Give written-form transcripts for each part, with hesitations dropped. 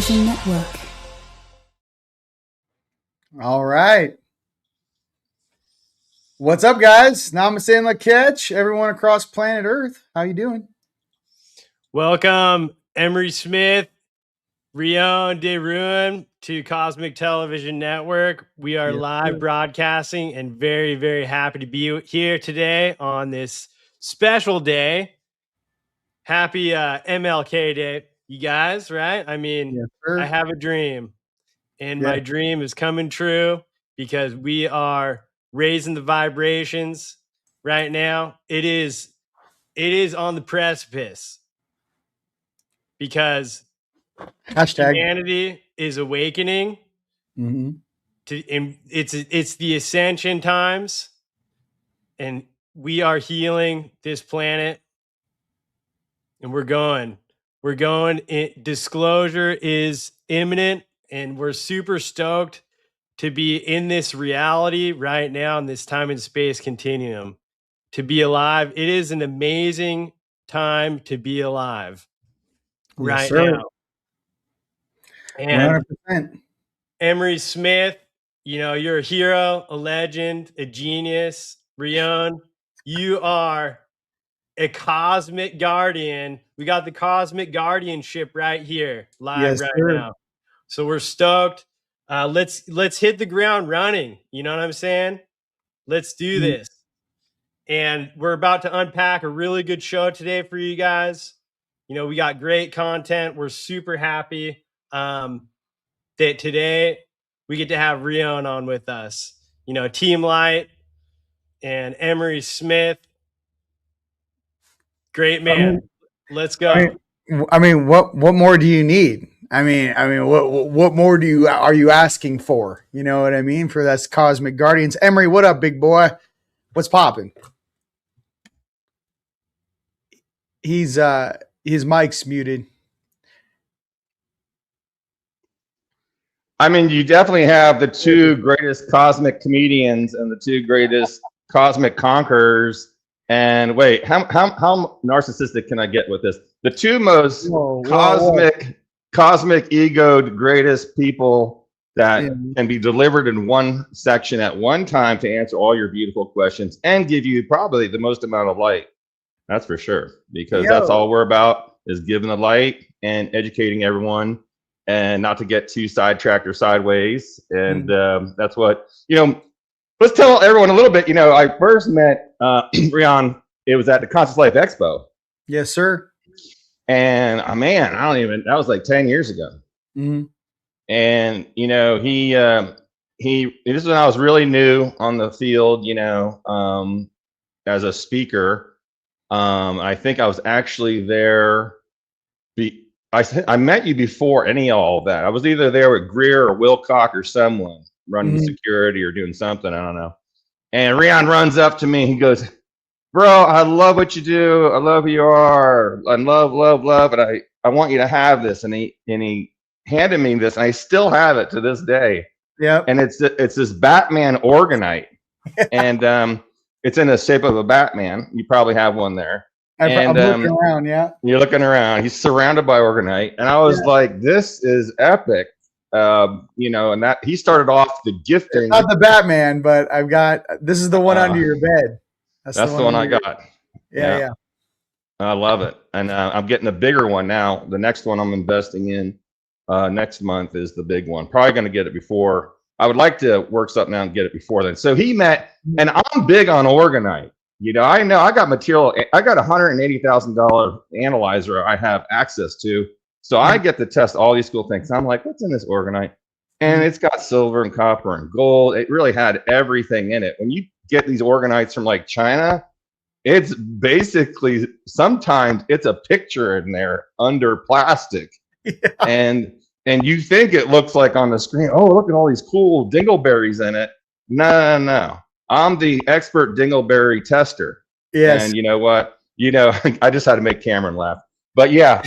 Television Network. All right. What's up, guys? Namaste and Lakech, everyone across planet Earth. How you doing? Welcome, Emery Smith, Rion DeRouen to Cosmic Television Network. We are live broadcasting and very, very happy to be here today on this special day. Happy MLK Day, you guys, right? I mean, I have a dream, and my dream is coming true because we are raising the vibrations right now. It is on the precipice because humanity is awakening. Mm-hmm. It's the ascension times, and we are healing this planet, and we're going. Disclosure is imminent, and we're super stoked to be in this reality right now in this time and space continuum. To be alive, it is an amazing time to be alive right now. And 100%. Emery Smith, you know, you're a hero, a legend, a genius. Rion, you are a cosmic guardian. We got the cosmic guardianship right here, live now. So we're stoked. Let's hit the ground running. You know what I'm saying? Let's do this. And we're about to unpack a really good show today for you guys. You know, we got great content. We're super happy that today we get to have Rion on with us. You know, Team Light and Emery Smith. Great man. Let's go. I mean, what more do you need? I mean, what more are you asking for? You know what I mean? For that's Cosmic Guardians. Emery, what up, big boy? What's popping? His mic's muted. I mean, you definitely have the two greatest cosmic comedians and the two greatest cosmic conquerors. And wait, how narcissistic can I get with this? The two most cosmic egoed greatest people that can be delivered in one section at one time to answer all your beautiful questions and give you probably the most amount of light. That's for sure, because that's all we're about, is giving the light and educating everyone and not to get too sidetracked or sideways. And that's what, you know, let's tell everyone a little bit. You know, I first met Rion, it was at the Conscious Life Expo. Yes, sir. And man, that was like 10 years ago. Mm-hmm. And, you know, this is when I was really new on the field, you know, as a speaker. I think I was actually there. I met you before all of that. I was either there with Greer or Wilcock or someone running security or doing something. I don't know. And Rion runs up to me. He goes, "Bro, I love what you do. I love who you are. I love. And I want you to have this." And he handed me this, and I still have it to this day. Yeah. And it's this Batman Orgonite, and it's in the shape of a Batman. You probably have one there. I'm looking around, yeah. You're looking around. He's surrounded by Orgonite. And I was like, this is epic. You know, and that he started off the gifting. Not the Batman, but this is the one under your bed. That's the one I got. Yeah. I love it. And I'm getting a bigger one now. The next one I'm investing in next month is the big one. Probably going to get it before. I would like to work something out and get it before then. So he met, and I'm big on Orgonite. You know I got material. I got $180,000 analyzer I have access to. So I get to test all these cool things. I'm like, what's in this Orgonite? And it's got silver and copper and gold. It really had everything in it. When you get these Orgonites from like China, it's basically, sometimes it's a picture in there under plastic. Yeah. And you think it looks like on the screen, oh, look at all these cool dingleberries in it. No. I'm the expert dingleberry tester. Yes. And you know what? You know, I just had to make Cameron laugh. But yeah,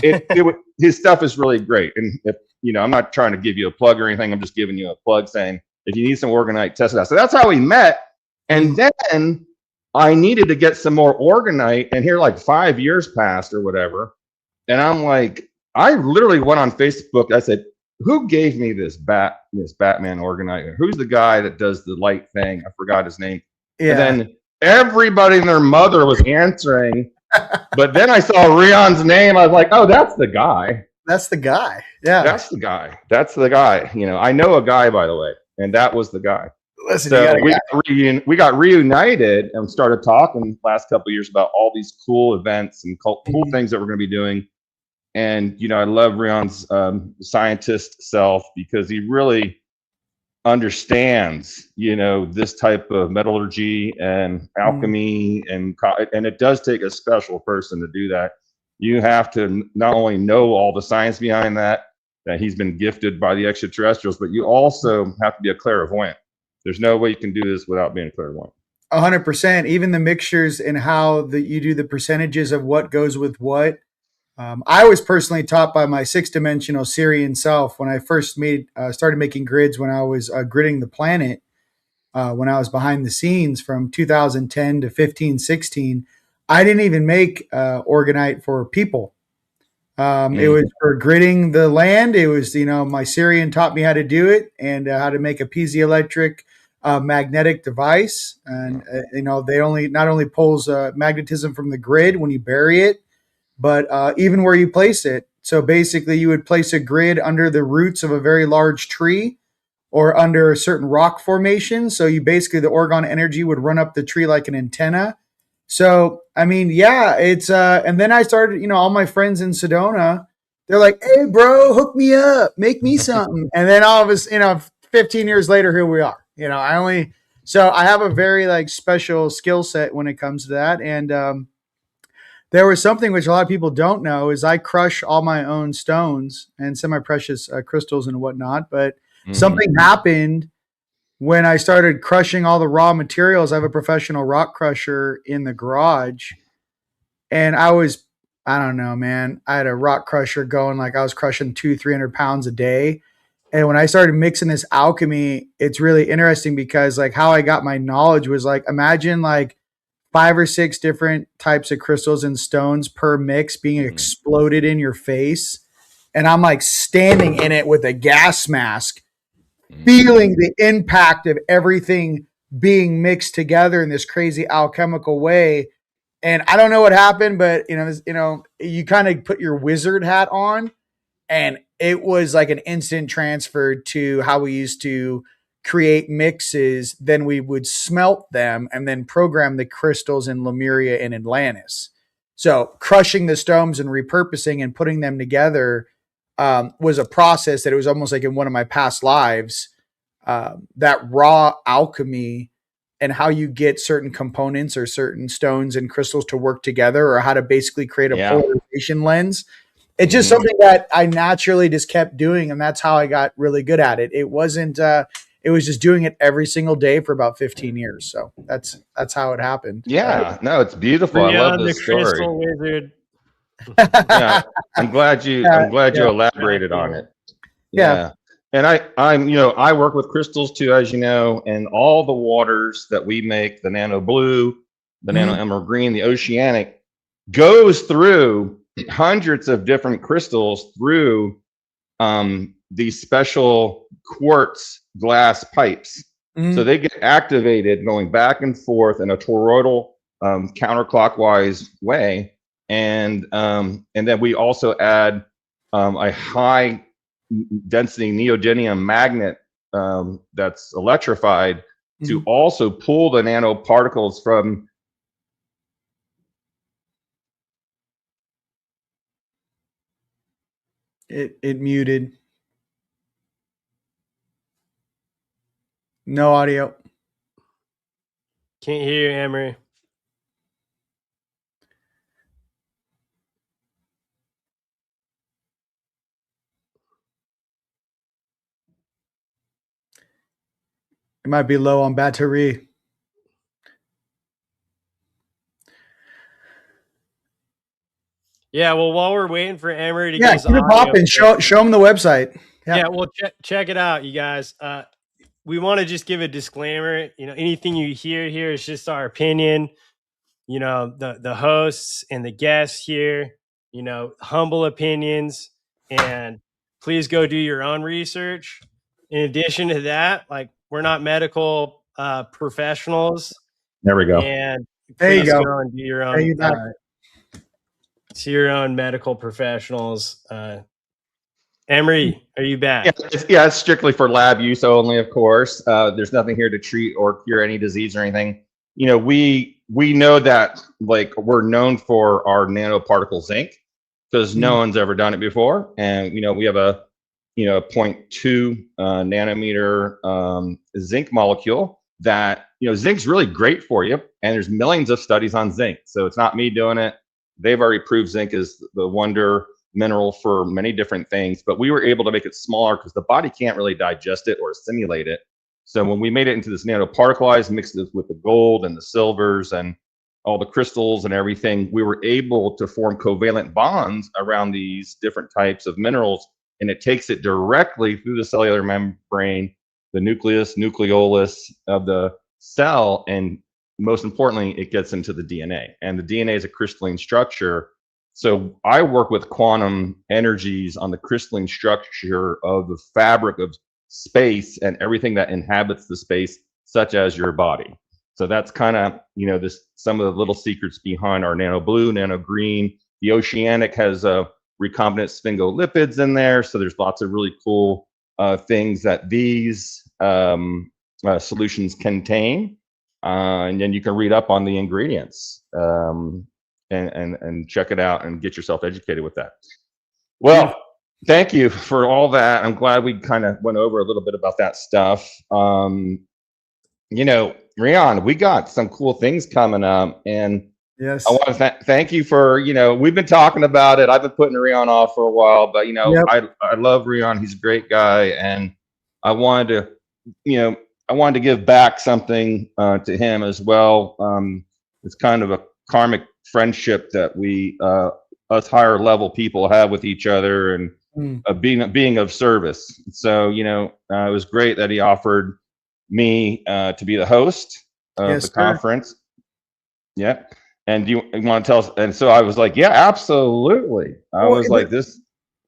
his stuff is really great. And if, you know, I'm not trying to give you a plug or anything. I'm just giving you a plug saying, if you need some Orgonite, test it out. So that's how we met. And then I needed to get some more Orgonite. And here, like 5 years passed or whatever. And I'm like, I literally went on Facebook. I said, who gave me this Batman Orgonite? Who's the guy that does the light thing? I forgot his name. Yeah. And then everybody and their mother was answering. But then I saw Rion's name. I was like, oh, that's the guy. That's the guy. Yeah. That's the guy. That's the guy. You know, I know a guy, by the way, and that was the guy. Listen, so we got reunited and started talking last couple of years about all these cool events and cool things that we're going to be doing. And, you know, I love Rion's scientist self because he really understands, you know, this type of metallurgy and alchemy, and it does take a special person to do that. You have to not only know all the science behind that he's been gifted by the extraterrestrials, but you also have to be a clairvoyant. There's no way you can do this without being a clairvoyant. 100%. Even the mixtures and how you do the percentages of what goes with what. I was personally taught by my 6-dimensional Syrian self when I first started making grids when I was gridding the planet, when I was behind the scenes from 2010 to 15, 16. I didn't even make Orgonite for people. It was for gridding the land. It was, you know, my Syrian taught me how to do it and how to make a piezoelectric magnetic device. And, you know, they not only pulls magnetism from the grid when you bury it, but even where you place it. So basically you would place a grid under the roots of a very large tree or under a certain rock formation. So you basically, the Orgon energy would run up the tree like an antenna. So, I mean, yeah, it's, and then I started, you know, all my friends in Sedona, they're like, hey bro, hook me up, make me something. And then all of us, you know, 15 years later, here we are, you know, so I have a very like special skill set when it comes to that. And, there was something which a lot of people don't know is I crush all my own stones and semi-precious crystals and whatnot. But something happened when I started crushing all the raw materials. I have a professional rock crusher in the garage. And I don't know, man. I had a rock crusher going like I was crushing 200-300 pounds a day. And when I started mixing this alchemy, it's really interesting because like how I got my knowledge was like, imagine like 5 or 6 different types of crystals and stones per mix being exploded in your face. And I'm like standing in it with a gas mask, feeling the impact of everything being mixed together in this crazy alchemical way. And I don't know what happened, but you kind of put your wizard hat on and it was like an instant transfer to how we used to create mixes. Then we would smelt them and then program the crystals in Lemuria and Atlantis. So crushing the stones and repurposing and putting them together was a process that it was almost like in one of my past lives, that raw alchemy and how you get certain components or certain stones and crystals to work together, or how to basically create a polarization lens. It's just something that I naturally just kept doing. And that's how I got really good at it. It wasn't, it was just doing it every single day for about 15 years. So that's how it happened. Yeah, no, it's beautiful. I love this story. Crystal wizard. Yeah, I'm glad you elaborated on it. Yeah. And I work with crystals too, as you know, and all the waters that we make, the nano blue, the nano emerald green, the oceanic, goes through hundreds of different crystals through these special quartz glass pipes. So they get activated going back and forth in a toroidal counterclockwise way. And then we also add a high density neodymium magnet that's electrified to also pull the nanoparticles from. It muted. No audio. Can't hear you, Emery. It might be low on battery. Yeah, well, while we're waiting for Emery to get his audio, popping. Show him the website. Yeah, well, check it out, you guys. We want to just give a disclaimer. Anything you hear here is just our opinion. The hosts and the guests here, humble opinions, and please go do your own research. In addition to that, like, we're not medical professionals, There we go. and There you please go. go and do your There own you go. to your own medical professionals. Emery, are you back? It's strictly for lab use only, of course. There's nothing here to treat or cure any disease or anything. You know, we know that, like, we're known for our nanoparticle zinc because no one's ever done it before, and you know, we have a 0.2 nanometer zinc molecule that, you know, zinc's really great for you, and there's millions of studies on zinc. So it's not me doing it. They've already proved zinc is the wonder mineral for many different things, but we were able to make it smaller because the body can't really digest it or assimilate it. So when we made it into this nanoparticleized, mixed it with the gold and the silvers and all the crystals and everything, we were able to form covalent bonds around these different types of minerals, and it takes it directly through the cellular membrane, the nucleus, nucleolus of the cell, and most importantly, it gets into the DNA. And the DNA is a crystalline structure. So I work with quantum energies on the crystalline structure of the fabric of space and everything that inhabits the space, such as your body. So that's kind of, you know, some of the little secrets behind our nano blue, nano green. The oceanic has recombinant sphingolipids in there. So there's lots of really cool things that these solutions contain. And then you can read up on the ingredients. And check it out and get yourself educated with that. Well, thank you for all that. I'm glad we kind of went over a little bit about that stuff. You know, Rion, we got some cool things coming up, and Yes. I want to thank you for, you know, we've been talking about it. I've been putting Rion off for a while, but, you know, Yep. I love Rion. He's a great guy, and I wanted to, you know, give back something to him as well. It's kind of a karmic friendship that we us higher level people have with each other, and being of service. So, you know, it was great that he offered me to be the host of the conference. Yeah. And you want to tell us? And so I was like, yeah, absolutely. I was like, this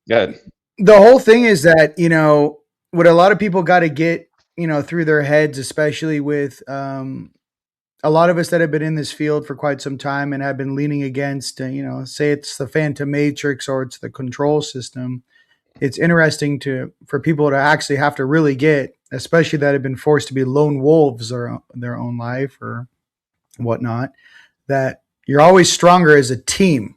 good. The whole thing is that, you know, what a lot of people got to get, you know, through their heads, especially with a lot of us that have been in this field for quite some time and have been leaning against, you know, say it's the phantom matrix or it's the control system. It's interesting for people to actually have to really get, especially that have been forced to be lone wolves or their own life or whatnot, that you're always stronger as a team.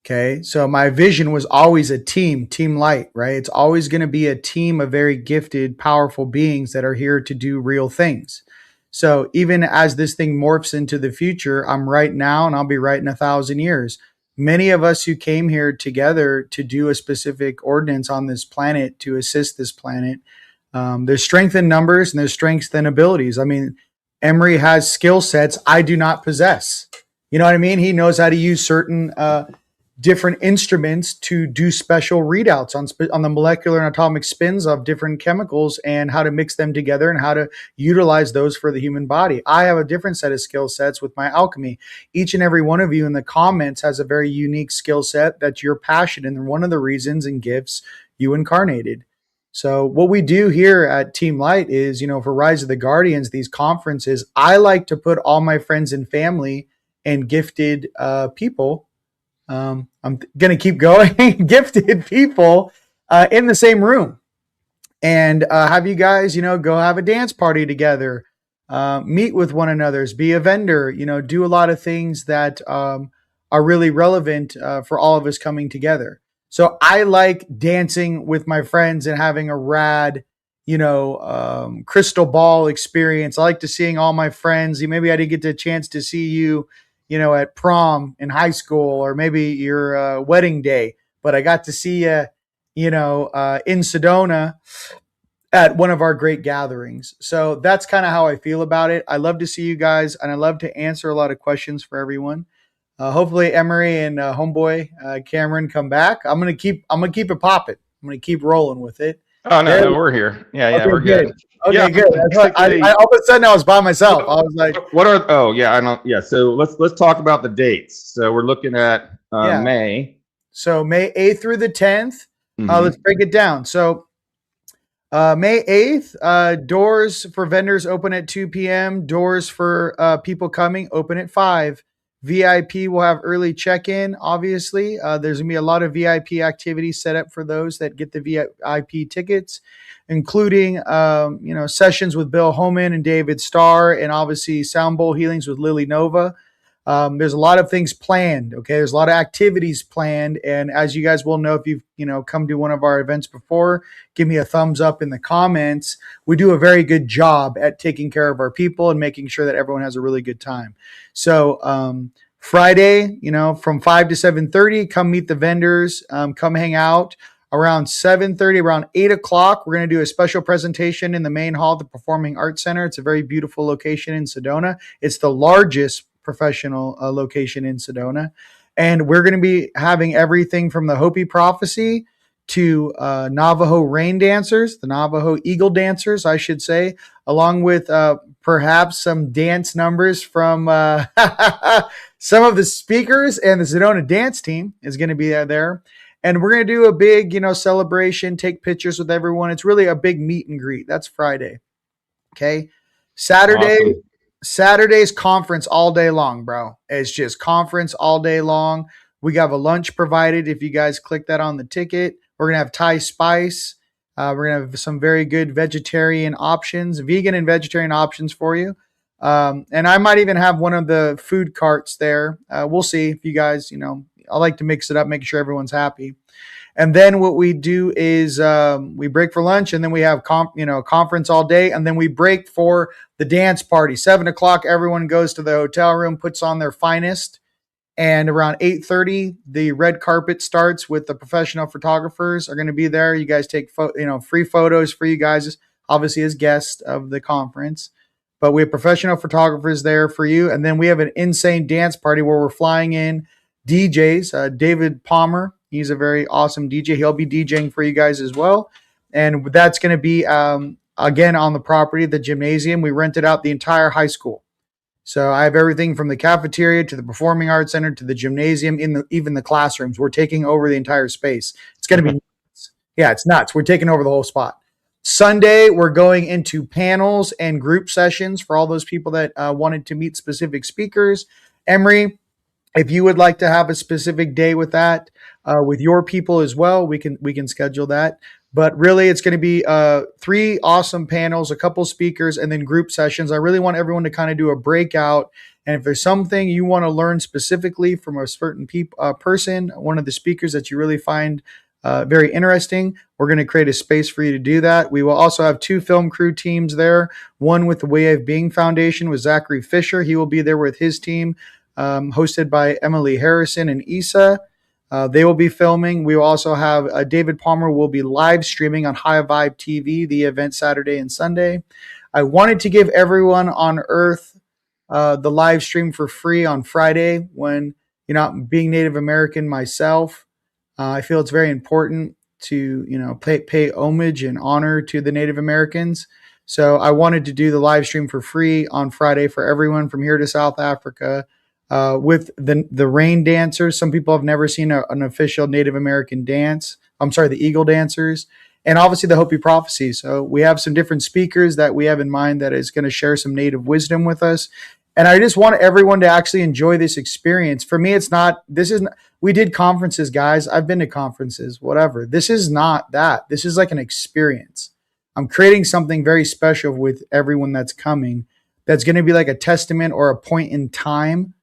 Okay. So my vision was always a team light, right? It's always going to be a team of very gifted, powerful beings that are here to do real things. So even as this thing morphs into the future, I'm right now and I'll be right in 1,000 years. Many of us who came here together to do a specific ordinance on this planet to assist this planet, there's strength in numbers and there's strength in abilities. I mean, Emery has skill sets I do not possess. You know what I mean? He knows how to use certain different instruments to do special readouts on the molecular and atomic spins of different chemicals and how to mix them together and how to utilize those for the human body. I have a different set of skill sets with my alchemy. Each and every one of you in the comments has a very unique skill set that you're passionate in, and one of the reasons and gifts you incarnated. So what we do here at Team Light is, you know, for Rise of the Guardians, these conferences, I like to put all my friends and family and gifted people, I'm going to keep going, gifted people in the same room and have you guys, you know, go have a dance party together, meet with one another, be a vendor, you know, do a lot of things that are really relevant for all of us coming together. So I like dancing with my friends and having a rad, you know, crystal ball experience. I like to seeing all my friends. Maybe I didn't get the chance to see you, you know, at prom in high school or maybe your wedding day, but I got to see you, you know, in Sedona at one of our great gatherings. So that's kind of how I feel about it. I love to see you guys and I love to answer a lot of questions for everyone. Hopefully Emery and homeboy Cameron come back. I'm gonna keep it popping. I'm gonna keep rolling with it. Oh no, we're here. Yeah, okay, we're good. Okay, yeah, good. I all of a sudden I was by myself. I was like, "What are?" Oh, yeah, I don't. Yeah, so let's talk about the dates. So we're looking at May. So May 8th through the 10th. Let's break it down. So May 8th, doors for vendors open at 2 p.m. Doors for people coming open at 5. VIP will have early check-in, obviously. There's going to be a lot of VIP activities set up for those that get the VIP tickets, including sessions with Bill Homan and David Starr, and obviously sound bowl healings with Lily Nova. There's a lot of things planned. Okay. There's a lot of activities planned. And as you guys will know, if you've, come to one of our events before, give me a thumbs up in the comments. We do a very good job at taking care of our people and making sure that everyone has a really good time. So, Friday, from 5 to 7:30, come meet the vendors, come hang out. Around 7:30, around 8 o'clock, we're going to do a special presentation in the main hall of the Performing Arts Center. It's a very beautiful location in Sedona. It's the largest professional location in Sedona. And we're going to be having everything from the Hopi Prophecy to Navajo rain dancers, the Navajo eagle dancers, I should say, along with perhaps some dance numbers from some of the speakers, and the Sedona dance team is going to be there. And we're going to do a big, celebration, take pictures with everyone. It's really a big meet and greet. That's Friday. Okay. Saturday's conference all day long, bro. It's just conference all day long. We have a lunch provided. If you guys click that on the ticket, we're going to have Thai spice. We're going to have some very good vegetarian options, vegan and vegetarian options for you. And I might even have one of the food carts there. We'll see if you guys, I like to mix it up, making sure everyone's happy. And then what we do is we break for lunch, and then we have conference all day, and then we break for the dance party. 7 o'clock, everyone goes to the hotel room, puts on their finest, and around 8:30, the red carpet starts with the professional photographers are going to be there. You guys take free photos for you guys, obviously as guests of the conference. But we have professional photographers there for you, and then we have an insane dance party where we're flying in DJs. David Palmer. He's a very awesome DJ. He'll be DJing for you guys as well. And that's going to be, again, on the property, the gymnasium. We rented out the entire high school. So I have everything from the cafeteria to the Performing Arts Center to the gymnasium, even the classrooms. We're taking over the entire space. It's going to be nuts. Yeah, it's nuts. We're taking over the whole spot. Sunday, we're going into panels and group sessions for all those people that wanted to meet specific speakers. Emery, if you would like to have a specific day with that, with your people as well, we can schedule that. But really, it's going to be 3 awesome panels, a couple speakers, and then group sessions. I really want everyone to kind of do a breakout. And if there's something you want to learn specifically from a certain person, one of the speakers that you really find very interesting, we're going to create a space for you to do that. We will also have 2 film crew teams there. One with the Way of Being Foundation with Zachary Fisher. He will be there with his team, hosted by Emily Harrison and Issa. They will be filming. We will also have David Palmer will be live streaming on High Vibe TV, the event Saturday and Sunday. I wanted to give everyone on Earth the live stream for free on Friday when, being Native American myself, I feel it's very important to, pay homage and honor to the Native Americans. So I wanted to do the live stream for free on Friday for everyone from here to South Africa. With the rain dancers. Some people have never seen an official Native American dance. I'm sorry, the Eagle dancers. And obviously the Hopi Prophecy. So we have some different speakers that we have in mind that is going to share some Native wisdom with us. And I just want everyone to actually enjoy this experience. For me, we did conferences, guys. I've been to conferences, whatever. This is not that. This is like an experience. I'm creating something very special with everyone that's coming. That's going to be like a testament or a point in time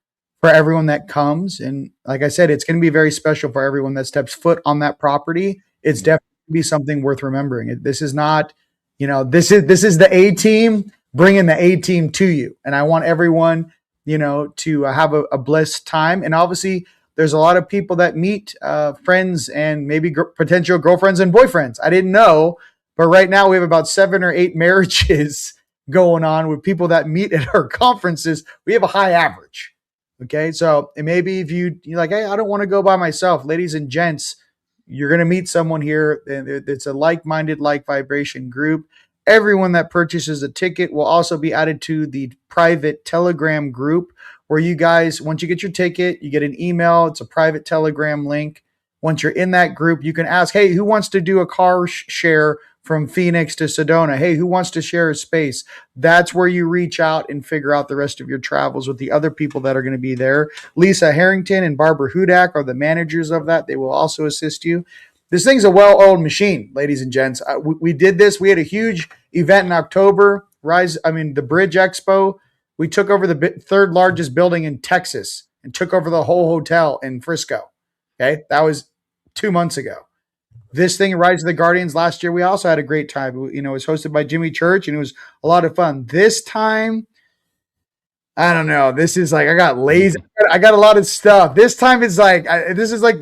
for everyone that comes. And like I said, it's going to be very special for everyone that steps foot on that property. It's definitely be something worth remembering. This is not, this is the A team bringing the A team to you. And I want everyone, to have a blessed time. And obviously there's a lot of people that meet friends and maybe potential girlfriends and boyfriends. I didn't know, but right now we have about 7 or 8 marriages going on with people that meet at our conferences. We have a high average. Okay, so maybe if you're like, hey, I don't want to go by myself, ladies and gents, you're going to meet someone here. It's a like-minded, like vibration group. Everyone that purchases a ticket will also be added to the private Telegram group where you guys, once you get your ticket, you get an email. It's a private Telegram link Once you're in that group, you can ask, hey, who wants to do a car share from Phoenix to Sedona? Hey, who wants to share a space? That's where you reach out and figure out the rest of your travels with the other people that are going to be there. Lisa Harrington and Barbara Hudak are the managers of that. They will also assist you. This thing's a well-oiled machine, ladies and gents. We did this. We had a huge event in October. The Bridge Expo. We took over the third largest building in Texas and took over the whole hotel in Frisco. Okay, that was 2 months ago. This thing, Rise of the Guardians, last year, we also had a great time. It was hosted by Jimmy Church, and it was a lot of fun. This time, I don't know. This is like, I got lazy. I got a lot of stuff. This time it's like,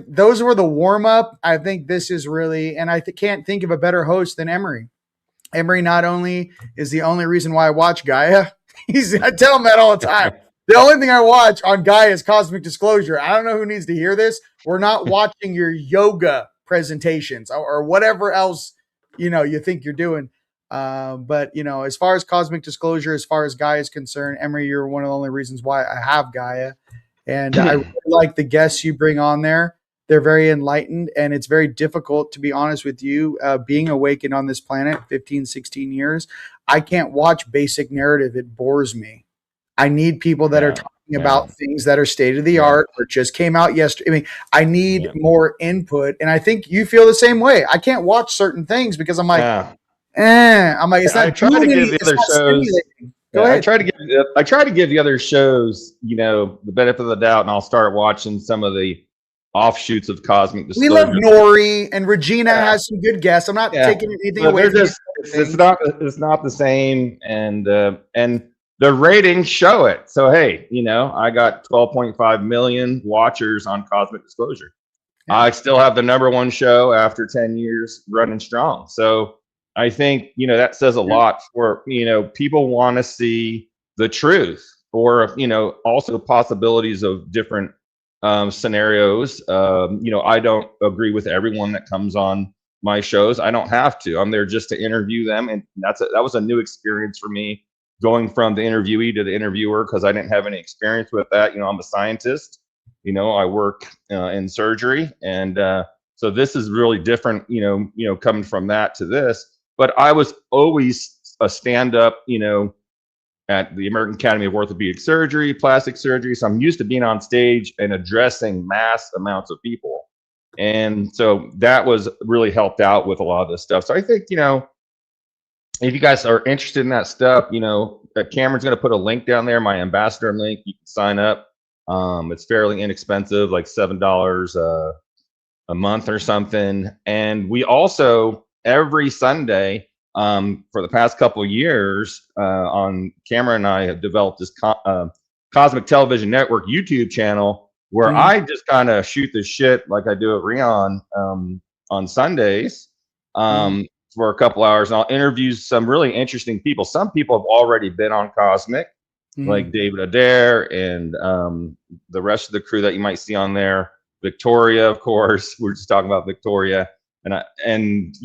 those were the warm up. I think this is really, and I can't think of a better host than Emery. Emery not only is the only reason why I watch Gaia, I tell him that all the time. The only thing I watch on Gaia is Cosmic Disclosure. I don't know who needs to hear this. We're not watching your yoga presentations or whatever else, you think you're doing. But as far as Cosmic Disclosure, as far as Gaia is concerned, Emery, you're one of the only reasons why I have Gaia. And I really like the guests you bring on there. They're very enlightened, and it's very difficult, to be honest with you, being awakened on this planet 15, 16 years. I can't watch basic narrative. It bores me. I need people that are talking about things that are state of the art or just came out yesterday. I need more input, and I think you feel the same way. I can't watch certain things because I'm like, it's not. I try to give the other shows. Go ahead. I try to give the other shows, the benefit of the doubt, and I'll start watching some of the offshoots of Cosmic Disclosure. We love Nori, and Regina has some good guests. I'm not taking anything away from it's not the same, and the ratings show it. So hey, I got 12.5 million watchers on Cosmic Disclosure. Yeah. I still have the #1 show after 10 years running strong. So I think that says a lot for people want to see the truth, or also possibilities of different scenarios. I don't agree with everyone that comes on my shows. I don't have to. I'm there just to interview them, and that was a new experience for me, going from the interviewee to the interviewer, because I didn't have any experience with that. I'm a scientist. I work in surgery, and so this is really different. Coming from that to this. But I was always a stand-up. At the American Academy of Orthopedic Surgery, plastic surgery. So I'm used to being on stage and addressing mass amounts of people. And so that was really helped out with a lot of this stuff. So I think, if you guys are interested in that stuff, Cameron's going to put a link down there, my ambassador link. You can sign up. It's fairly inexpensive, like $7 a month or something. And we also, every Sunday, for the past couple of years, on Cameron and I have developed this Cosmic Television Network YouTube channel where I just kind of shoot the shit like I do at Rion on Sundays for a couple hours, and I'll interview some really interesting people. Some people have already been on Cosmic, like David Adair and the rest of the crew that you might see on there. Victoria, of course. We're just talking about Victoria. And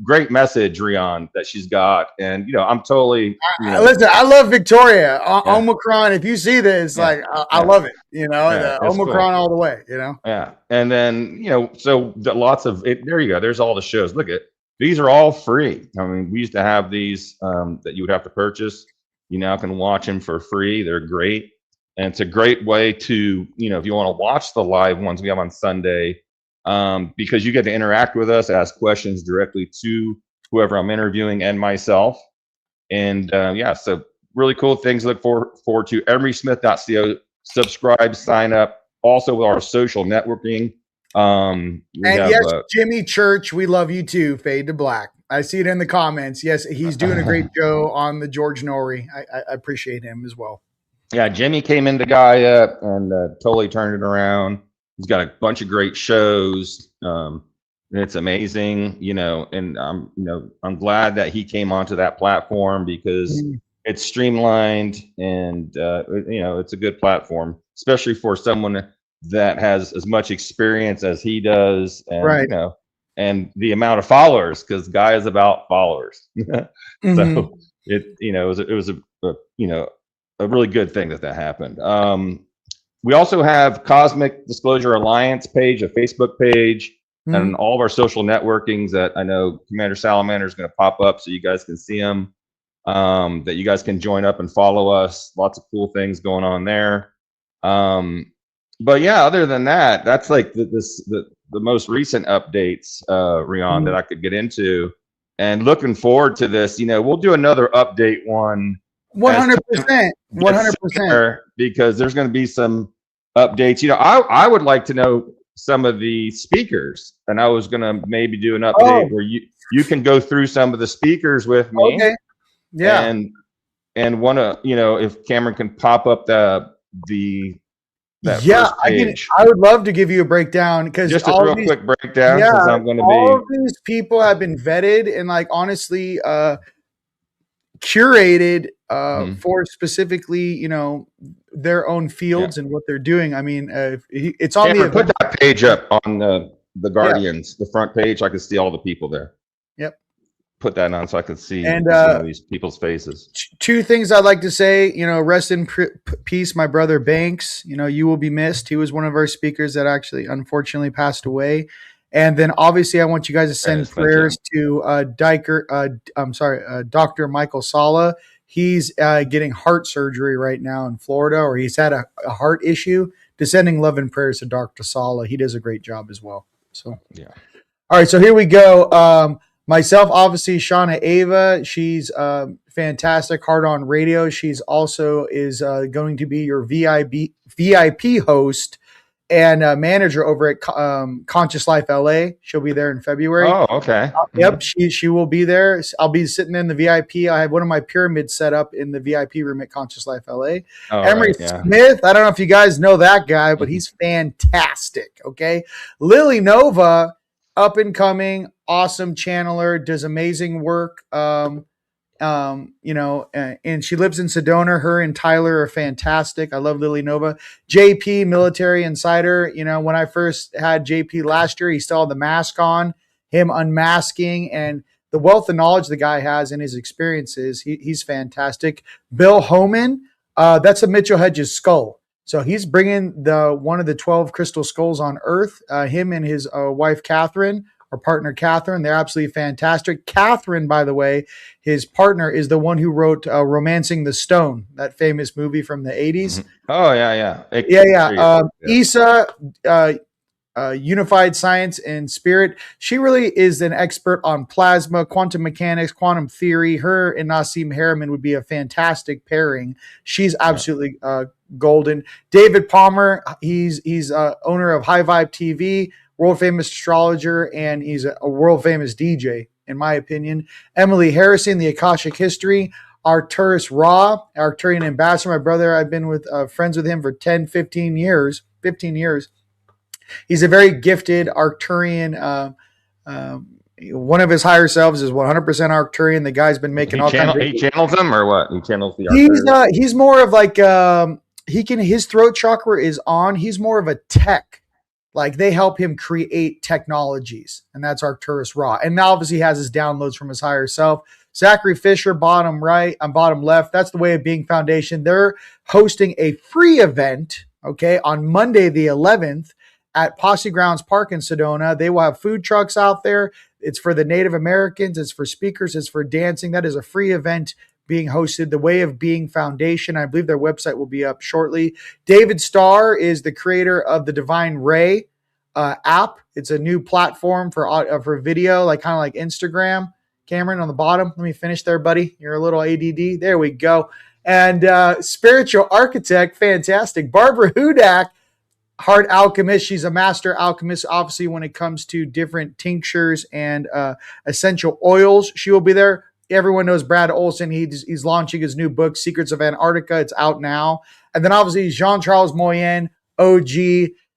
great message, Rion, that she's got. And I'm totally listen, I love Victoria. Omicron, if you see this, I love it. Omicron cool. All the way, Yeah. And then, so lots of it. There you go. There's all the shows. Look at these are all free. I mean, we used to have these that you would have to purchase. You now can watch them for free. They're great. And it's a great way to, if you want to watch the live ones we have on Sunday, because you get to interact with us, ask questions directly to whoever I'm interviewing and myself. And so really cool things to look forward to. EmerySmith.co. Subscribe, sign up. Also with our social networking. Jimmy Church, we love you too. Fade to Black. I see it in the comments. Yes, he's doing a great show on the George Nori. I appreciate him as well. Yeah, Jimmy came into Gaia and totally turned it around. He's got a bunch of great shows. It's amazing, and I'm glad that he came onto that platform because it's streamlined and it's a good platform, especially for someone that has as much experience as he does, and and the amount of followers, because Gaia is about followers. So it was a really good thing that happened. We also have Cosmic Disclosure Alliance page, a Facebook page. and all of our social networkings that I know Commander Salamander is going to pop up so you guys can see them, that you guys can join up and follow us. Lots of cool things going on there. But yeah, other than that, that's like the most recent updates, Rion, that I could get into. And looking forward to this. We'll do another update one. 100%. 100%. Because there's going to be some updates. I would like to know some of the speakers, and I was going to maybe do an update where you can go through some of the speakers with me. Okay. Yeah. And want to, if Cameron can pop up that I would love to give you a breakdown, because just a real quick breakdown. Yeah, since I'm going to all of these people have been vetted and honestly curated for specifically their own fields and what they're doing. I mean, it's on Cameron, put that page up on the Guardians, the front page. I can see all the people there. Yep. Put that on so I can see some of these people's faces. Two things I'd like to say, rest in peace, my brother Banks. You will be missed. He was one of our speakers that actually unfortunately passed away. And then obviously I want you guys to send prayers to Dr. Michael Sala. He's getting heart surgery right now in Florida, or he's had a heart issue. Sending love and prayers to Dr. Sala. He does a great job as well. So, yeah. All right. So here we go. Myself, obviously, Shauna Ava. She's fantastic, hard on radio. She's also is going to be your VIP host and manager over at Conscious Life LA. She'll be there in February. Oh, okay. Yep, she will be there. I'll be sitting in the VIP. I have one of my pyramids set up in the VIP room at Conscious Life LA. Emery Smith, I don't know if you guys know that guy, but he's fantastic. Okay. Lily Nova, up and coming, awesome channeler, does amazing work. And she lives in Sedona. Her and Tyler are fantastic. I love Lily Nova. JP, Military Insider. When I first had JP last year, he still had the mask on, him unmasking, and the wealth of knowledge the guy has and his experiences. He's fantastic. Bill Homan, that's a Mitchell Hedges skull. So he's bringing one of the 12 crystal skulls on Earth. Him and his wife, Catherine, or partner, Catherine, they're absolutely fantastic. Catherine, by the way, his partner is the one who wrote Romancing the Stone, that famous movie from the 80s. Mm-hmm. Oh, yeah. Isa, Unified Science and Spirit. She really is an expert on plasma, quantum mechanics, quantum theory. Her and Nassim Harriman would be a fantastic pairing. She's absolutely golden. David Palmer, he's owner of High Vibe TV, world famous astrologer, and he's a world famous DJ, in my opinion. Emily Harrison, the Akashic History. Arcturus Ra, Arcturian ambassador. My brother, I've been friends with him for 15 years. He's a very gifted Arcturian. One of his higher selves is 100% Arcturian. The guy's been making all kinds of... He channels them or what? He channels the Arcturian? He's more of his throat chakra is on. He's more of a tech. They help him create technologies, and that's Arcturus Ra. And now obviously he has his downloads from his higher self. Zachary Fisher, bottom right and bottom left. That's the Way of Being Foundation. They're hosting a free event, on Monday the 11th at Posse Grounds Park in Sedona. They will have food trucks out there. It's for the Native Americans. It's for speakers. It's for dancing. That is a free event being hosted. The Way of Being Foundation. I believe their website will be up shortly. David Starr is the creator of the Divine Ray app. It's a new platform for video, kind of like Instagram. Cameron on the bottom. Let me finish there, buddy. You're a little ADD. There we go. And spiritual architect, fantastic. Barbara Hudak, heart alchemist. She's a master alchemist, obviously, when it comes to different tinctures and essential oils. She will be there. Everyone knows Brad Olson. He's launching his new book, Secrets of Antarctica. It's out now. And then obviously Jean-Charles Moyen, OG,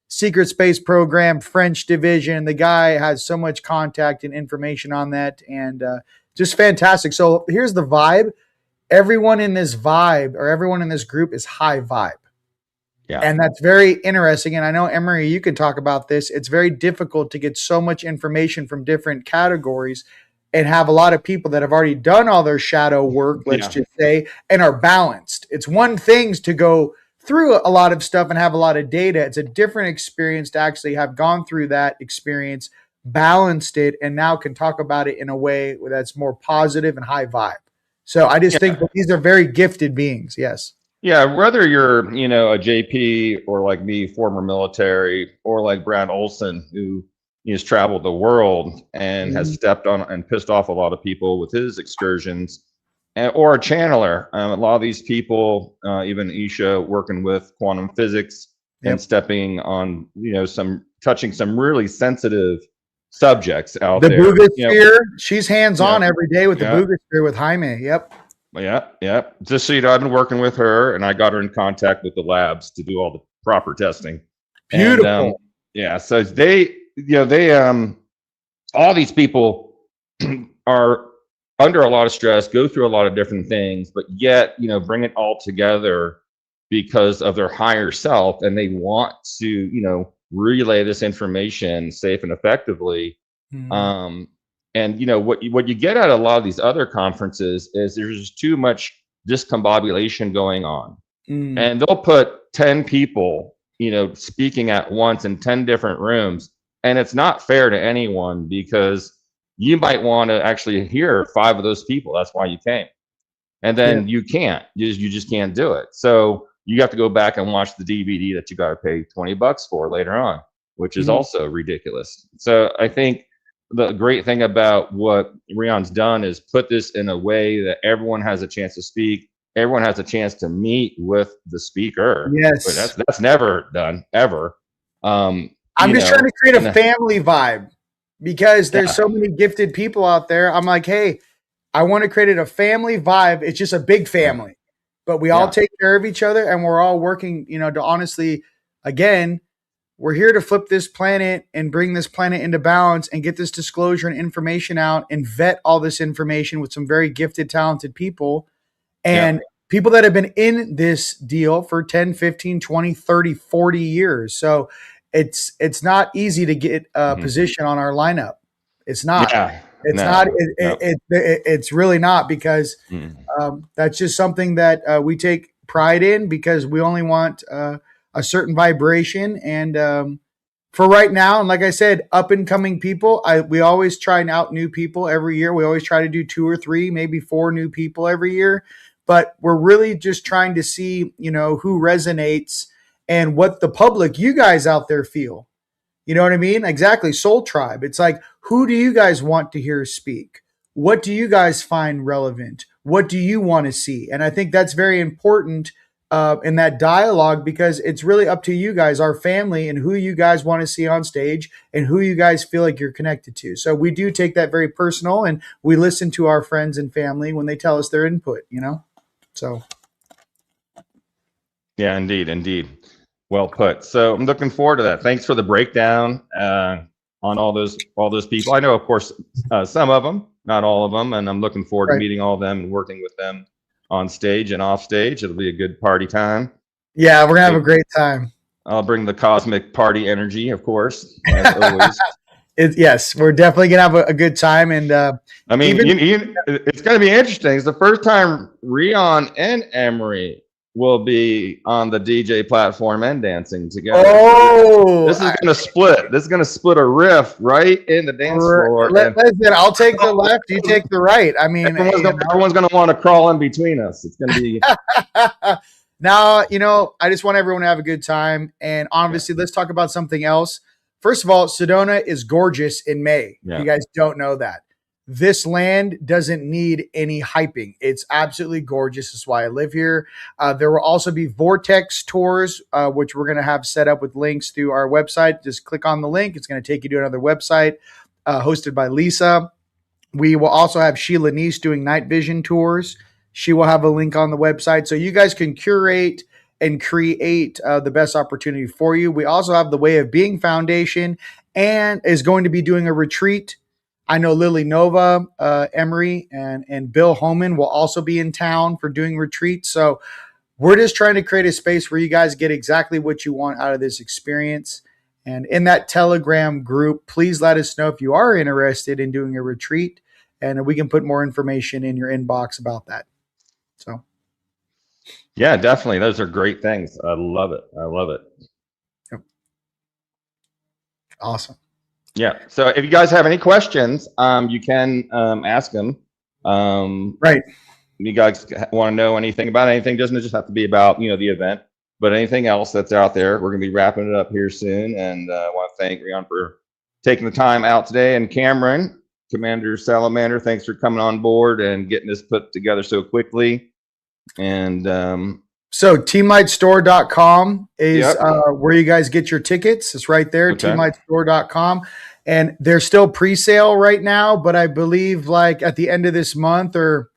Secret Space Program, French division. The guy has so much contact and information on that, and just fantastic. So here's the vibe. Everyone in this vibe, or everyone in this group, is high vibe. Yeah. And that's very interesting. And I know, Emery, you can talk about this. It's very difficult to get so much information from different categories and have a lot of people that have already done all their shadow work, let's just say, and are balanced. It's one thing to go through a lot of stuff and have a lot of data. It's a different experience to actually have gone through that experience, balanced it, and now can talk about it in a way that's more positive and high vibe. So I just think that these are very gifted beings. Yes. Yeah, whether you're, a JP or like me, former military, or like Brad Olson, who has traveled the world and has stepped on and pissed off a lot of people with his excursions, or a channeler. A lot of these people, even Isha, working with quantum physics and stepping on, touching some really sensitive subjects out the there. Boogosphere, she's hands-on every day with the Boogosphere with Jaime. Yep. Yeah. Just so you know, I've been working with her, and I got her in contact with the labs to do all the proper testing. Beautiful. And, so they, all these people are under a lot of stress, go through a lot of different things, but yet, bring it all together because of their higher self, and they want to, relay this information safe and effectively. And what you get at a lot of these other conferences is there's just too much discombobulation going on, and they'll put 10 people, speaking at once in 10 different rooms, and it's not fair to anyone because you might want to actually hear 5 of those people. That's why you came, and then you can't. You just can't do it. So you have to go back and watch the DVD that you got to pay $20 for later on, which is also ridiculous. So I think the great thing about what Rion's done is put this in a way that everyone has a chance to speak. Everyone has a chance to meet with the speaker. Yes. But that's never done, ever. I'm just trying to create a family vibe because there's so many gifted people out there. I'm like, hey, I want to create a family vibe. It's just a big family, but we all take care of each other, and we're all working, to honestly, again, we're here to flip this planet and bring this planet into balance and get this disclosure and information out and vet all this information with some very gifted, talented people and people that have been in this deal for 10, 15, 20, 30, 40 years. So it's not easy to get a position on our lineup. It's not. It's really not, because that's just something that we take pride in, because we only want a certain vibration. And for right now, and like I said, up and coming people, we always try and out new people every year. We always try to do 2 or 3, maybe 4 new people every year. But we're really just trying to see, who resonates and what the public, you guys out there, feel. You know what I mean? Exactly. Soul Tribe. It's like, who do you guys want to hear speak? What do you guys find relevant? What do you want to see? And I think that's very important in that dialogue, because it's really up to you guys, our family, and who you guys want to see on stage and who you guys feel like you're connected to. So we do take that very personal, and we listen to our friends and family when they tell us their input, So. Yeah, indeed. Well put. So I'm looking forward to that. Thanks for the breakdown on all those people. I know, of course, some of them, not all of them, and I'm looking forward to meeting all of them and working with them on stage and off stage. It'll be a good party time. Yeah, we're gonna have a great time. I'll bring the cosmic party energy, of course, as always. Yes, we're definitely gonna have a good time. And I mean, it's gonna be interesting. It's the first time Rion and Emery will be on the DJ platform and dancing together. Oh, this is gonna split. This is gonna split a riff right in the dance floor. Listen, I'll take the left, you take the right. I mean, everyone's gonna want to crawl in between us. It's gonna be. Now, I just want everyone to have a good time. And obviously, let's talk about something else. First of all, Sedona is gorgeous in May. Yeah. You guys don't know that. This land doesn't need any hyping. It's absolutely gorgeous. That's why I live here. There will also be Vortex tours, which we're going to have set up with links through our website. Just click on the link. It's going to take you to another website hosted by Lisa. We will also have Sheila Neese doing night vision tours. She will have a link on the website. So you guys can curate and create the best opportunity for you. We also have the Way of Being Foundation and is going to be doing a retreat. I know Lily Nova, Emery, and Bill Homan will also be in town for doing retreats. So we're just trying to create a space where you guys get exactly what you want out of this experience. And in that Telegram group, please let us know if you are interested in doing a retreat, and we can put more information in your inbox about that. So. Yeah, definitely. Those are great things. I love it. Yep. Awesome. Yeah. So if you guys have any questions, you can ask them. Right. You guys want to know anything about anything, doesn't just have to be about, the event, but anything else that's out there. We're going to be wrapping it up here soon. And I want to thank Rion for taking the time out today. And Cameron, Commander Salamander, thanks for coming on board and getting this put together so quickly. And so teamlightstore.com is Yep. Where you guys get your tickets. It's right there, Okay. teamlightstore.com. And they're still pre-sale right now, but I believe like at the end of this month or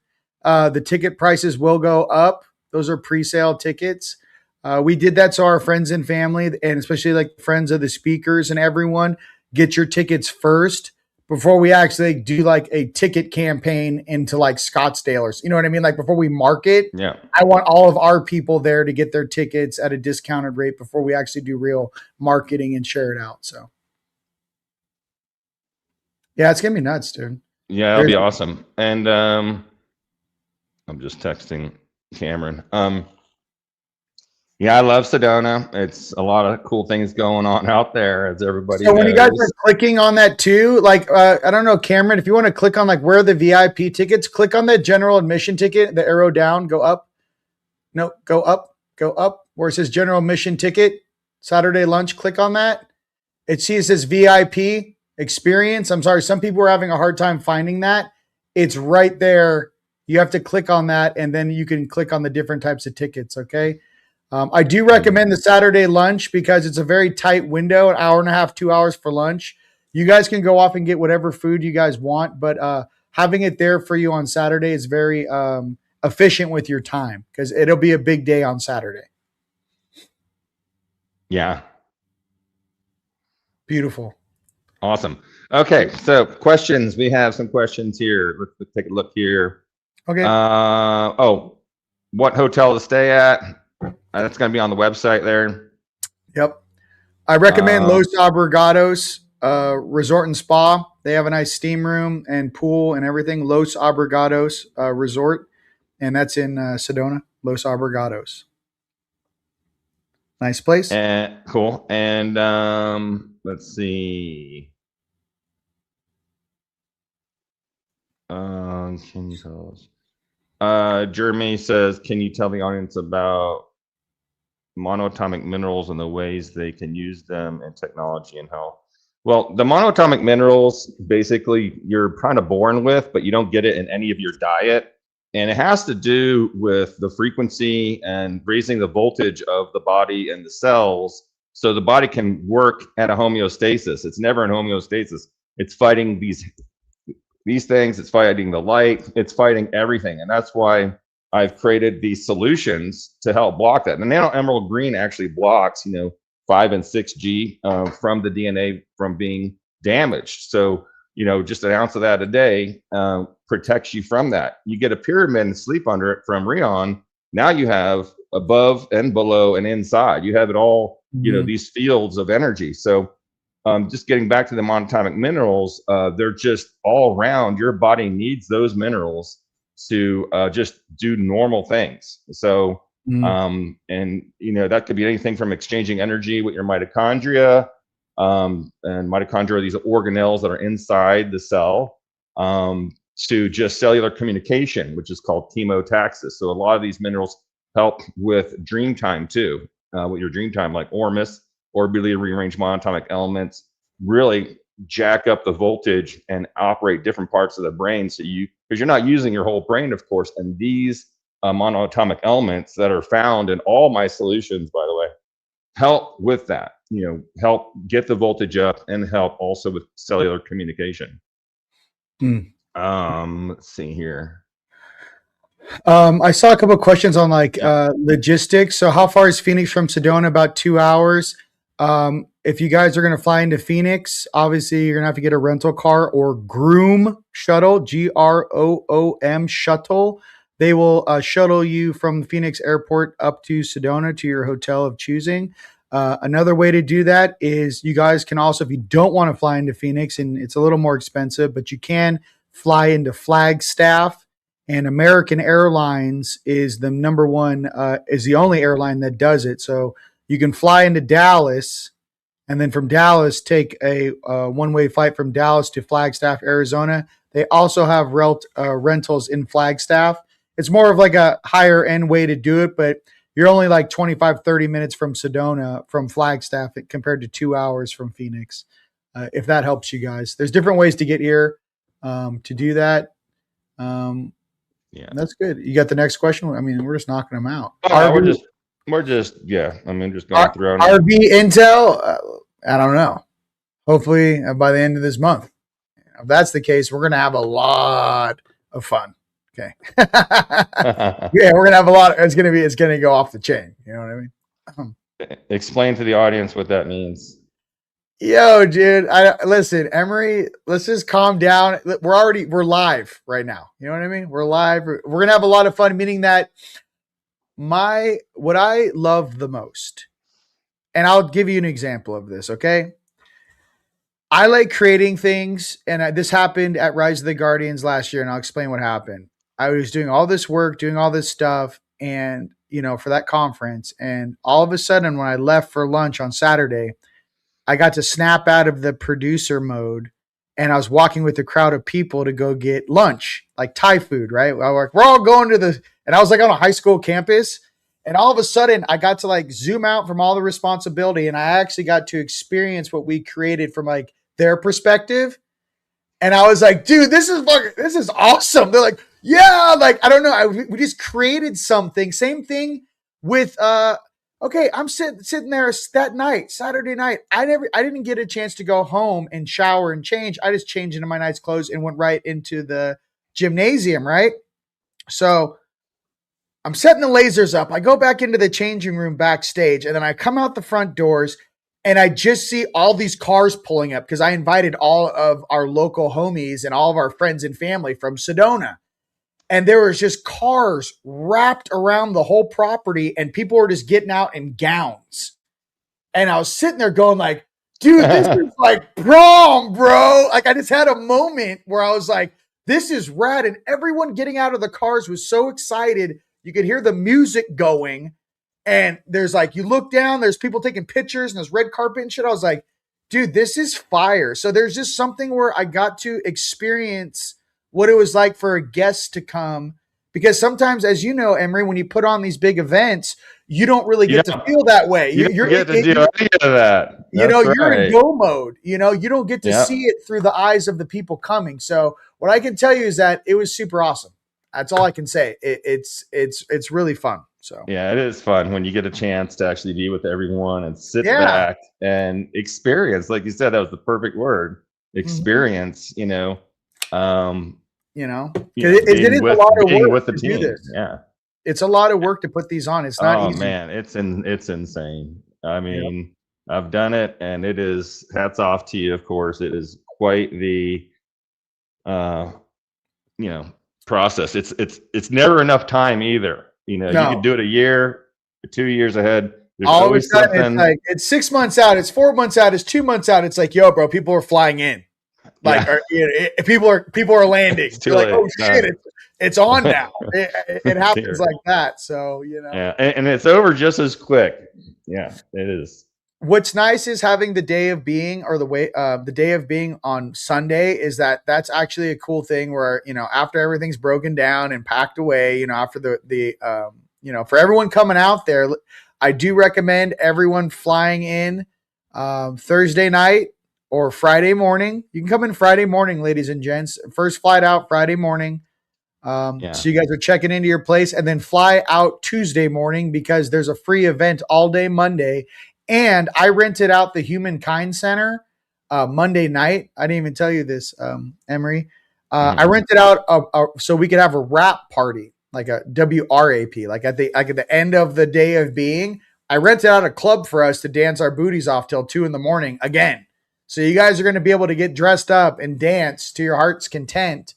the ticket prices will go up. Those are pre-sale tickets. We did that so our friends and family, and especially like friends of the speakers and everyone, get your tickets first before we actually do like a ticket campaign into like Scottsdale or, you know what I mean? Like before we market, Yeah. I want all of our people there to get their tickets at a discounted rate before we actually do real marketing and share it out. So yeah, it's gonna be nuts, dude. Yeah, that'll be awesome. And I'm just texting Cameron. Yeah, I love Sedona. It's a lot of cool things going on out there, as everybody knows. When you guys are clicking on that too, like I don't know, Cameron, if you want to click on like where are the VIP tickets, click on that general admission ticket, the arrow down, go up. No, go up, where it says general admission ticket, Saturday lunch, click on that. It says VIP experience. I'm sorry, some people are having a hard time finding that. It's right there. You have to click on that, and then you can click on the different types of tickets, okay? I do recommend the Saturday lunch because it's a very tight window, an hour and a half, 2 hours for lunch. You guys can go off and get whatever food you guys want, but having it there for you on Saturday is very efficient with your time because it'll be a big day on Saturday. Yeah. Beautiful. Awesome. Okay, so questions. We have some questions here. Let's take a look here. Okay. What hotel to stay at? That's going to be on the website there. Yep. I recommend Los Abrigados Resort and Spa. They have a nice steam room and pool and everything. Los Abrigados Resort, and that's in Sedona. Los Abrigados. Nice place. Cool. And let's see. Can you tell us? Jeremy says, can you tell the audience about monoatomic minerals and the ways they can use them in technology and health? Well, the monoatomic minerals, basically, you're kind of born with, but you don't get it in any of your diet. And it has to do with the frequency and raising the voltage of the body and the cells so the body can work at a homeostasis. It's never in homeostasis. It's fighting these things. It's fighting the light. It's fighting everything. And that's why I've created these solutions to help block that. And the nano emerald green actually blocks, 5 and 6G from the DNA from being damaged. So, just an ounce of that a day protects you from that. You get a pyramid and sleep under it from Rion. Now you have above and below and inside. You have it all, these fields of energy. So just getting back to the monatomic minerals, they're just all around. Your body needs those minerals to just do normal things. So, and that could be anything from exchanging energy with your mitochondria, and mitochondria are these organelles that are inside the cell, to just cellular communication, which is called chemotaxis. So a lot of these minerals help with dream time too, with your dream time, like Ormus, orbitally rearranged monatomic elements, really jack up the voltage and operate different parts of the brain. So because you're not using your whole brain, of course, and these monoatomic elements that are found in all my solutions, by the way, help with that, help get the voltage up and help also with cellular communication. Let's see here. I saw a couple of questions on logistics. So how far is Phoenix from Sedona? About 2 hours. If you guys are going to fly into Phoenix, obviously you're going to have to get a rental car or Groom shuttle, GROOM shuttle. They will shuttle you from Phoenix Airport up to Sedona to your hotel of choosing. Another way to do that is you guys can also, if you don't want to fly into Phoenix, and it's a little more expensive, but you can fly into Flagstaff, and American Airlines is the is the only airline that does it. So you can fly into Dallas And then from Dallas, take a one-way flight from Dallas to Flagstaff, Arizona. They also have rentals in Flagstaff. It's more of like a higher end way to do it, but you're only like 25, 30 minutes from Sedona, from Flagstaff, compared to 2 hours from Phoenix. If that helps you guys. There's different ways to get here to do that. Yeah. That's good. You got the next question? I mean, we're just knocking them out. Oh, we're just yeah. I mean, just going through RV Intel. I don't know. Hopefully by the end of this month. If that's the case, we're going to have a lot of fun. Okay. Yeah, we're going to have a lot. It's going to go off the chain. You know what I mean? Explain to the audience what that means. Yo, dude. Listen, Emery, let's just calm down. We're live right now. You know what I mean? We're live. We're going to have a lot of fun, meaning that what I love the most, and I'll give you an example of this, okay? I like creating things, and this happened at Rise of the Guardians last year, and I'll explain what happened. I was doing all this work, doing all this stuff, and, for that conference, and all of a sudden when I left for lunch on Saturday, I got to snap out of the producer mode, and I was walking with a crowd of people to go get lunch, like Thai food, right? We're all going to and I was like on a high school campus, and all of a sudden I got to like zoom out from all the responsibility, and I actually got to experience what we created from like their perspective. And I was like, dude, this is awesome. They're like, yeah, like, I don't know. We just created something. Same thing with, okay, I'm sitting there that night, Saturday night. I didn't get a chance to go home and shower and change. I just changed into my nice clothes and went right into the gymnasium, right? So I'm setting the lasers up. I go back into the changing room backstage, and then I come out the front doors, and I just see all these cars pulling up because I invited all of our local homies and all of our friends and family from Sedona. And there was just cars wrapped around the whole property, and people were just getting out in gowns. And I was sitting there going like, dude, this is like prom, bro. Like, I just had a moment where I was like, this is rad. And everyone getting out of the cars was so excited. You could hear the music going. And there's like, you look down, there's people taking pictures and there's red carpet and shit. I was like, dude, this is fire. So there's just something where I got to experience what it was like for a guest to come. Because sometimes, as you know, Emery, when you put on these big events, you don't really get to feel that way. You get to do any of that. You're in go mode. You don't get to see it through the eyes of the people coming. So what I can tell you is that it was super awesome. That's all I can say. It's really fun. So yeah, it is fun when you get a chance to actually be with everyone and sit back and experience. Like you said, that was the perfect word. Experience. It is a lot of work with the to team. do this. Yeah, it's a lot of work to put these on. It's not easy. Oh man, it's insane. I mean, I've done it, and it is. Hats off to you. Of course, it is quite the, process. It's never enough time either. You could do it a year, 2 years ahead. There's all of a sudden, it's like it's 6 months out, it's 4 months out, it's 2 months out. It's like, yo, bro, people are flying in. Like, people are landing. You're like, oh shit, it's on now. It happens like that. So yeah, and it's over just as quick. Yeah, it is. What's nice is having the day of being, or the day of being on Sunday, is that's actually a cool thing where, after everything's broken down and packed away, after for everyone coming out there, I do recommend everyone flying in Thursday night or Friday morning. You can come in Friday morning, ladies and gents. First flight out Friday morning. So you guys are checking into your place, and then fly out Tuesday morning because there's a free event all day Monday. And I rented out the Humankind Center Monday night. I didn't even tell you this, Emery. I rented out so we could have a wrap party, like a WRAP, like at the end of the day of being. I rented out a club for us to dance our booties off till 2 a.m. again. So you guys are going to be able to get dressed up and dance to your heart's content.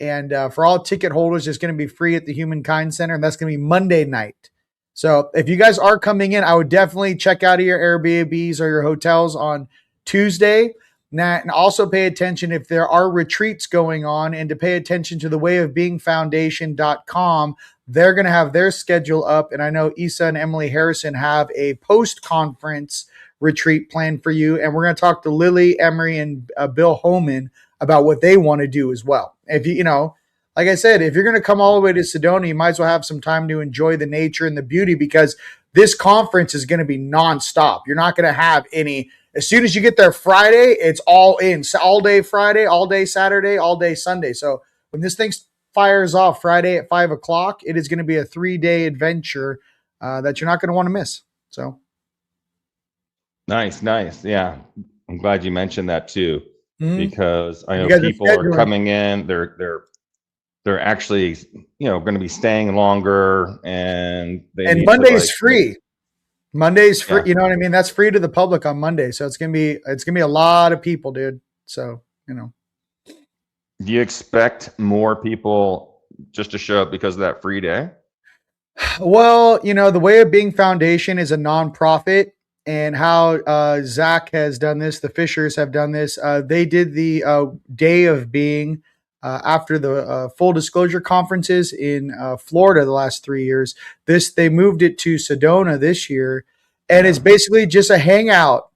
And for all ticket holders, it's going to be free at the Humankind Center, and that's going to be Monday night. So if you guys are coming in, I would definitely check out of your Airbnbs or your hotels on Tuesday. And also pay attention if there are retreats going on, and to pay attention to the wayofbeingfoundation.com. They're going to have their schedule up. And I know Issa and Emily Harrison have a post-conference retreat planned for you. And we're going to talk to Lily, Emery, and Bill Homan about what they want to do as well. If you know, like I said, if you're going to come all the way to Sedona, you might as well have some time to enjoy the nature and the beauty, because this conference is going to be nonstop. You're not going to have any. As soon as you get there Friday, it's all in. So all day Friday, all day Saturday, all day Sunday. So when this thing fires off Friday at 5 o'clock, it is going to be a 3-day adventure that you're not going to want to miss. So nice. Yeah, I'm glad you mentioned that too, because I You know guys people are coming in. They're actually, going to be staying longer, and Monday's free. Monday's free. Yeah. You know what I mean? That's free to the public on Monday. So it's gonna be a lot of people, dude. So, Do you expect more people just to show up because of that free day? Well, the Way of Being Foundation is a nonprofit, and how Zach has done this, the Fishers have done this. They did the Day of Being after the full disclosure conferences in Florida the last 3 years. They moved it to Sedona this year, and it's basically just a hangout.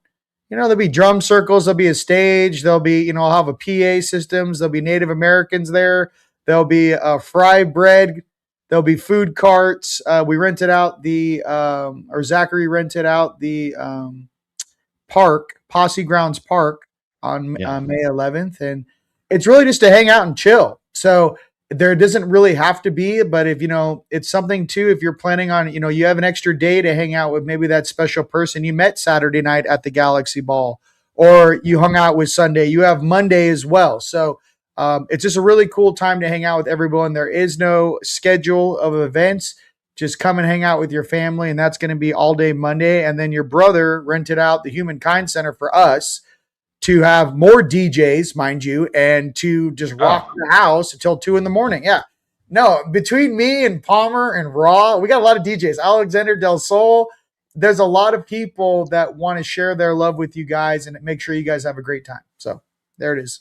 There'll be drum circles, there'll be a stage, there'll be, I'll have a PA systems, there'll be Native Americans there, there'll be fry bread, there'll be food carts. We rented out or Zachary rented out the park, Posse Grounds Park on May 11th. And it's really just to hang out and chill. So there doesn't really have to be, but if, it's something too, if you're planning on, you have an extra day to hang out with maybe that special person you met Saturday night at the Galaxy Ball, or you hung out with Sunday, you have Monday as well. So it's just a really cool time to hang out with everyone. There is no schedule of events. Just come and hang out with your family, and that's going to be all day Monday. And then your brother rented out the Humankind Center for us to have more DJs, mind you, and to just rock the house until 2 a.m. Yeah. No, between me and Palmer and Raw, we got a lot of DJs. Alexander Del Sol. There's a lot of people that want to share their love with you guys and make sure you guys have a great time. So there it is.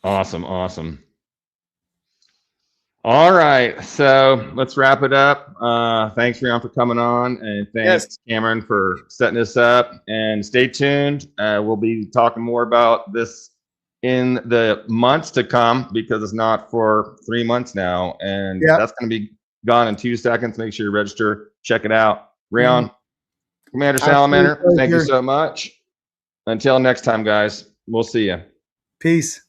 Awesome. All right, so let's wrap it up. Thanks, Rion, for coming on, and thanks, Cameron, for setting this up. And stay tuned. We'll be talking more about this in the months to come, because it's not for 3 months now, and that's going to be gone in 2 seconds. Make sure you register. Check it out. Rion, Commander Salamander, thank you so much. Until next time, guys, we'll see you. Peace.